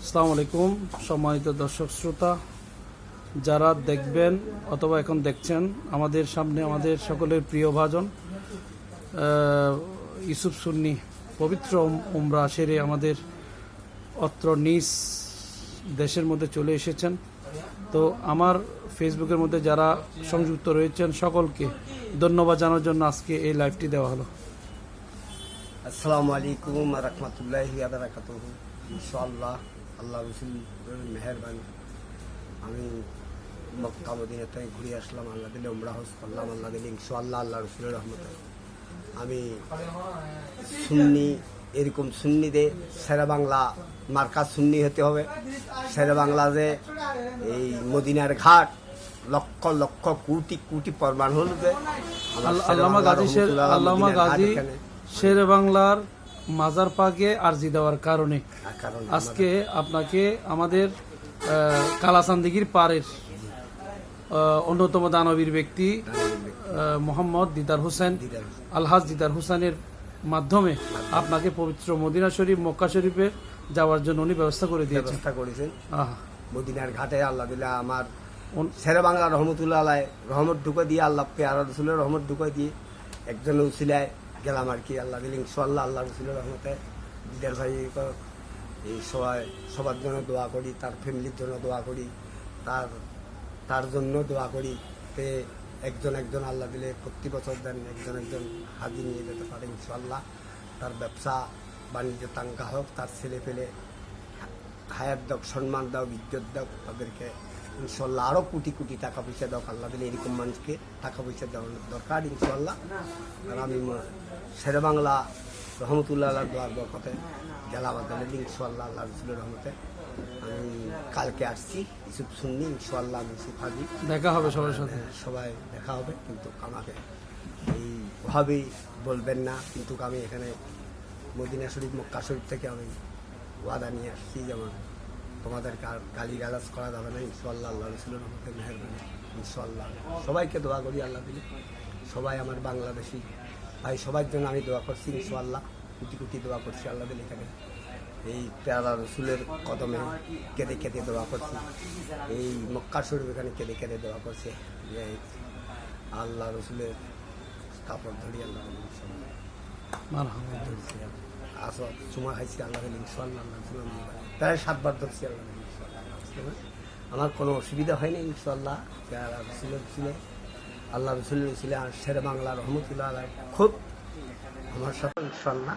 আসসালামু আলাইকুম সম্মানিত দর্শক শ্রোতা, যারা দেখবেন অথবা এখন দেখছেন, আমাদের সামনে আমাদের সকলের প্রিয় ভাজন ইউসুফ সুন্নি পবিত্র উমরা সেরে আমাদের অত্র নিজ দেশের মধ্যে চলে এসেছেন। তো আমার ফেসবুকের মধ্যে যারা সংযুক্ত রয়েছেন সকলকে ধন্যবাদ জানার জন্য আজকে এই লাইভটি দেওয়া হলো। আসসালামু আলাইকুম রহমতুল্লাহি ওয়া বারাকাতুহু। ইনশাআল্লাহ আল্লাহ রসুলের মেহেরবানি আমি মক্কা মদিনা থেকে ঘুরে আসলাম। আল্লাহ দিলে উমরা হজ করলাম। আল্লাহ দিলে ইনশাআল্লাহ আল্লাহ রসুলের রহমতে আমি সুন্নি, এরকম সুন্নিদের শেরে বাংলা মার্কা সুন্নি হতে হবে। শেরে বাংলা যে এই মদিনার ঘাট লক্ষ লক্ষ কোটি কোটি প্রমাণ হল যে আল্লামা গাজী শেরে বাংলার মাজার পাকে আরজি দেওয়ার কারণে আজকে আপনাকে আমাদের কালাচান্দিগির পাড়ের অন্যতম দানবীর ব্যক্তি মোহাম্মদ দিদার হোসেন, আলহাজ দিদার হোসেনের মাধ্যমে আপনাকে পবিত্র মদিনা শরীফ মক্কা শরীফে যাওয়ার জন্য উনি ব্যবস্থা করে দিয়েছেন। মদিনার ঘাটে আল্লাহ দিলে আমার শেরে বাংলা রহমতুল্লাহ আলাই রহমত ঢুকে দিয়ে আল্লাহ পেয়ারা রসুলের রহমত ঢুকে দিয়ে একজন উসিলায় গেলাম আর কি। আল্লাহ দিলে ইনশাআল্লাহ আল্লাহ রসুলের রহমতে দিদার ভাই এই সবার জন্য দোয়া করি, তার ফ্যামিলির জন্য দোয়া করি, তার জন্য দোয়া করি। একজন একজন আল্লাহ দিলে প্রতি বছর দেন একজন একজন হাজি নিয়ে যেতে পারে ইনশাআল্লাহ। তার ব্যবসা বাণিজ্য তাঙ্কা হোক, তার ছেলে পেলে হায়াত দাও, সম্মান দাও, ইজ্জত দাও তাদেরকে ইনশাআল্লাহ। আরও কোটি কোটি টাকা পয়সা দাও আল্লাহ দিলে। এরকম মানুষকে টাকা পয়সা দেওয়ার দরকার ইনশাআল্লাহ। আর আমি শেরে বাংলা রহমতুল্লাহ আল্লাহ দোয়ার বরকতে গেলাম আল্লাহ ইনশাআল্লাহ আল্লাহ রসুলের রহমতে। আমি কালকে আসছি ইউসুফ সুন্নি ইনশাআল্লাহ। আমি ইউসুফ হাজি, দেখা হবে সবার সাথে, সবাই দেখা হবে। কিন্তু আমাকে এইভাবেই বলবেন না, কিন্তু আমি এখানে মদিনা শরীফ মক্কা শরীফ থেকে আমি ওয়াদা নিয়ে আসছি, যেমন তোমাদেরকে আর গালি গালাজ করা যাবে না ইনশাআল্লাহ আল্লাহ রসুলের রহমতে মেহেরবানি ইনশাআল্লাহ। সবাইকে দোয়া করি আল্লাহ দিলে, সবাই আমার বাংলাদেশি ভাই সবার জন্য আমি দোয়া করছি ইনশাআল্লাহ। কোটি কোটি দোয়া করছি আল্লাহ দিলে। এখানে এই পেয়ারা রসুলের কদমে কেঁদে কেঁদে দোয়া করছি। এই মক্কা শরীফ এখানে কেঁদে কেঁদে দোয়া করছে যে আল্লাহ রসুলের কাপড় ধরি আল্লাহ আসো চুমা খাইছি আল্লাহ ইনশাআল্লাহ। প্রায় 7 বার ধরছি আল্লাহ ইনশাআল্লাহ। আমার কোনো অসুবিধা হয়নি ইনশাআল্লাহ। পেয়ারা রসুলের ছিল আল্লাহ রসুলের ছিল আর শেরে বাংলা রহমতুল্লাহ আলাই খুব আমার সাথে ইনশাআল্লাহ।